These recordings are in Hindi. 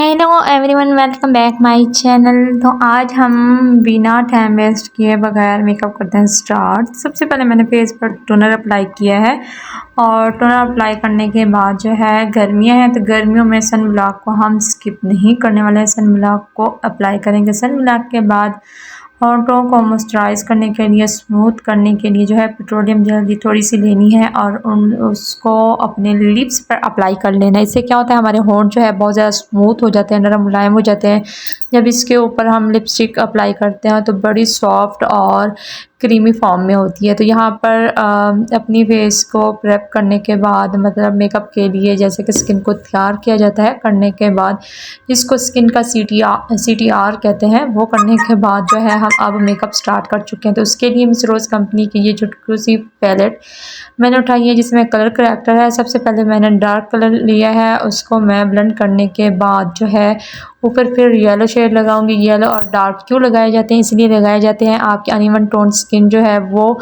Hello everyone, welcome back my channel. तो आज हम बिना टाइम वेस्ट किए बगैर मेकअप करते हैं स्टार्ट। सबसे पहले मैंने फेस पर टोनर अप्लाई किया है और टोनर अप्लाई करने के बाद जो है गर्मियां हैं तो गर्मियों में सन ब्लॉक को हम स्किप नहीं करने वाले हैं। सन ब्लॉक को अप्लाई करेंगे। सन ब्लॉक के बाद होंठों को मॉइस्चराइज करने के लिए, स्मूथ करने के लिए जो है पेट्रोलियम जेल थोड़ी सी लेनी है और उसको अपने लिप्स पर अप्लाई कर लेना है। इससे क्या होता है, हमारे होंठ जो है बहुत ज़्यादा स्मूथ हो जाते हैं, नरम मुलायम हो जाते हैं। जब इसके ऊपर हम लिपस्टिक अप्लाई करते हैं तो बड़ी सॉफ्ट और क्रीमी फॉर्म में होती है। तो यहाँ पर अपनी फेस को प्रेप करने के बाद, मतलब मेकअप के लिए जैसे कि स्किन को तैयार किया जाता है, करने के बाद जिसको स्किन का CTR कहते हैं, वो करने के बाद जो है हम अब मेकअप स्टार्ट कर चुके हैं। तो उसके लिए मिस रोज़ कंपनी की ये चुटकू सी पैलेट मैंने उठाई है जिसमें कलर करेक्टर है। सबसे पहले मैंने डार्क कलर लिया है, उसको मैं ब्लेंड करने के बाद जो है ऊपर फिर येलो शेड लगाऊंगी। येलो और डार्क क्यों लगाए जाते हैं, इसलिए लगाए जाते हैं आपकी अनइवन टोन स्किन जो है वो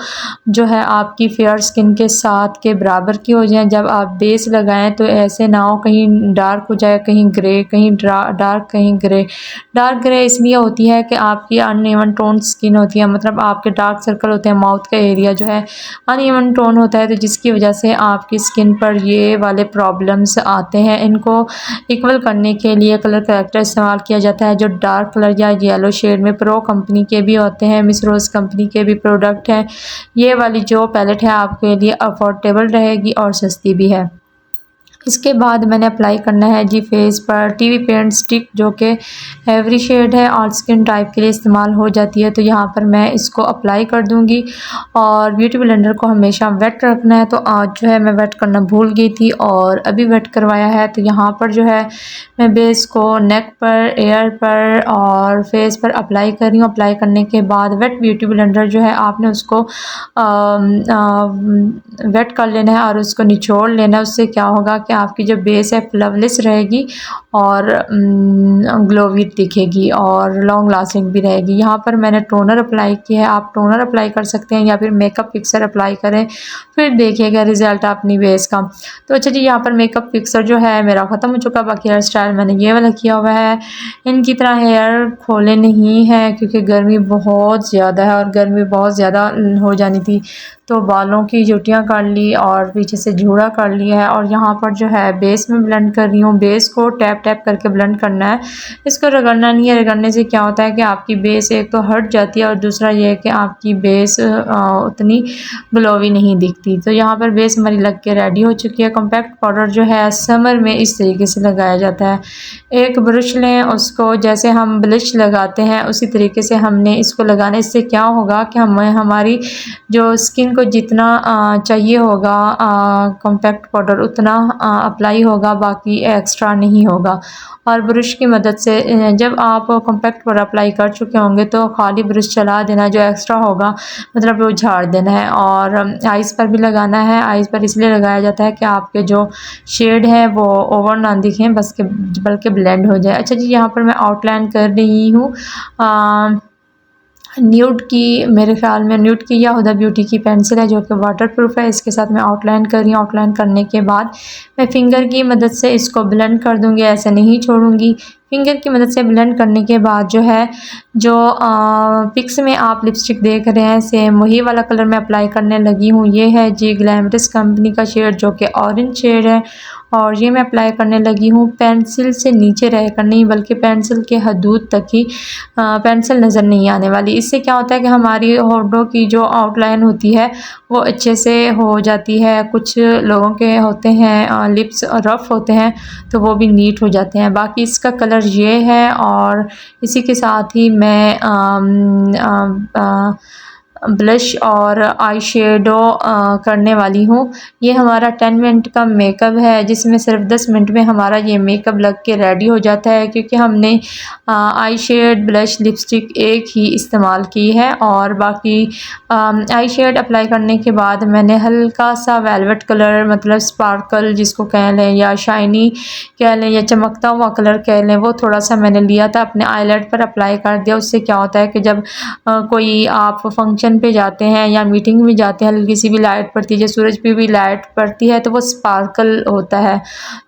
जो है आपकी फेयर स्किन के साथ के बराबर की हो जाए। जब आप बेस लगाएं तो ऐसे ना हो कहीं डार्क हो जाए, कहीं ग्रे, कहीं डार्क, कहीं ग्रे। डार्क ग्रे इसलिए होती है कि आपकी अनइवन टोन स्किन होती है, मतलब आपके डार्क सर्कल होते हैं, माउथ का एरिया जो है अनइवन टोन होता है, तो जिसकी वजह से आपकी स्किन पर ये वाले प्रॉब्लम्स आते हैं। इनको इक्वल करने के लिए कलर करेक्टर इस्तेमाल किया जाता है जो डार्क कलर या येलो शेड में प्रो कंपनी के भी होते हैं, मिस रोज़ कंपनी के भी प्रोडक्ट हैं। ये वाली जो पैलेट है आपके लिए अफोर्डेबल रहेगी और सस्ती भी है। इसके बाद मैंने अप्लाई करना है जी फेस पर टीवी पेंट स्टिक, जो कि एवरी शेड है और स्किन टाइप के लिए इस्तेमाल हो जाती है। तो यहाँ पर मैं इसको अप्लाई कर दूँगी और ब्यूटी ब्लेंडर को हमेशा वेट रखना है। तो आज जो है मैं वेट करना भूल गई थी और अभी वेट करवाया है। तो यहाँ पर जो है मैं बेस को नेक पर, एयर पर और फेस पर अप्लाई कर रही हूँ। अप्लाई करने के बाद वेट ब्यूटी ब्लेंडर जो है आपने उसको वेट कर लेना है और उसको निचोड़ लेना है। उससे क्या होगा कि आपकी जो बेस है फ्लवलेस रहेगी और ग्लोवी दिखेगी और लॉन्ग लास्टिंग भी रहेगी। यहाँ पर मैंने टोनर अप्लाई किया है, आप टोनर अप्लाई कर सकते हैं या फिर मेकअप फिक्सर अप्लाई करें, फिर देखिएगा रिजल्ट अपनी बेस का। तो अच्छा जी, यहाँ पर मेकअप फिक्सर जो है मेरा ख़त्म हो चुका। बाकी हेयर स्टाइल मैंने ये वाला किया हुआ है। इनकी तरह हेयर खोले नहीं है क्योंकि गर्मी बहुत ज़्यादा है और गर्मी बहुत ज़्यादा हो जानी थी, तो बालों की जुटियाँ कर ली और पीछे से जूड़ा कर लिया है। और यहाँ पर जो है बेस में ब्लेंड कर रही हूँ। बेस को टैप टैप करके ब्लेंड करना है, इसको रगड़ना नहीं है। रगड़ने से क्या होता है कि आपकी बेस एक तो हट जाती है और दूसरा ये है कि आपकी बेस उतनी ग्लोवी नहीं दिखती। तो यहाँ पर बेस हमारी लग के रेडी हो चुकी है। कॉम्पैक्ट पाउडर जो है समर में इस तरीके से लगाया जाता है। एक ब्रश लें, उसको जैसे हम ब्लिच लगाते हैं उसी तरीके से हमने इसको लगाना है। इससे क्या होगा कि हमारी जो स्किन को जितना चाहिए होगा कॉम्पैक्ट पाउडर उतना अप्लाई होगा, बाकी एक्स्ट्रा नहीं होगा। और ब्रश की मदद से जब आप कॉम्पैक्ट पाउडर अप्लाई कर चुके होंगे तो खाली ब्रश चला देना, जो एक्स्ट्रा होगा मतलब वो झाड़ देना है। और आइज़ पर भी लगाना है। आइज़ पर इसलिए लगाया जाता है कि आपके जो शेड है वो ओवर ना दिखें, बल्कि ब्लेंड हो जाए। अच्छा जी, यहाँ पर मैं आउटलाइन कर रही हूँ न्यूड की, मेरे ख्याल में न्यूड की या हुदा ब्यूटी की पेंसिल है जो कि वाटर प्रूफ है। इसके साथ मैं आउटलाइन कर रही हूँ। आउटलाइन करने के बाद मैं फिंगर की मदद से इसको ब्लेंड कर दूँगी, ऐसे नहीं छोड़ूंगी। फिंगर की मदद से ब्लेंड करने के बाद जो है जो पिक्स में आप लिपस्टिक देख रहे हैं सेम वही वाला कलर मैं अप्लाई करने लगी हूँ। ये है जी ग्लैमरस कंपनी का शेड जो कि ऑरेंज शेड है और ये मैं अप्लाई करने लगी हूँ। पेंसिल से नीचे रह कर नहीं, बल्कि पेंसिल के हदूद तक ही, पेंसिल नज़र नहीं आने वाली। इससे क्या होता है कि हमारी होठों की जो आउटलाइन होती है वो अच्छे से हो जाती है। कुछ लोगों के होते हैं लिप्स रफ़ होते हैं तो वो भी नीट हो जाते हैं। बाकी इसका कलर ये है और इसी के साथ ही मैं ब्लश और आई शेडो करने वाली हूँ। ये हमारा 10 मिनट का मेकअप है जिसमें सिर्फ 10 मिनट में हमारा ये मेकअप लग के रेडी हो जाता है, क्योंकि हमने आई शेड, ब्लश, लिपस्टिक एक ही इस्तेमाल की है। और बाकी आई शेड अप्लाई करने के बाद मैंने हल्का सा वेलवेट कलर, मतलब स्पार्कल जिसको कह लें या शाइनी कह लें या चमकता हुआ कलर कह लें, वो थोड़ा सा मैंने लिया था अपने आईलेट पर अप्लाई कर दिया। उससे क्या होता है कि जब कोई आप फंक्शन पे जाते हैं या मीटिंग में जाते हैं, हल्की सी भी लाइट पड़ती है, सूरज पे भी लाइट पड़ती है तो वो स्पार्कल होता है।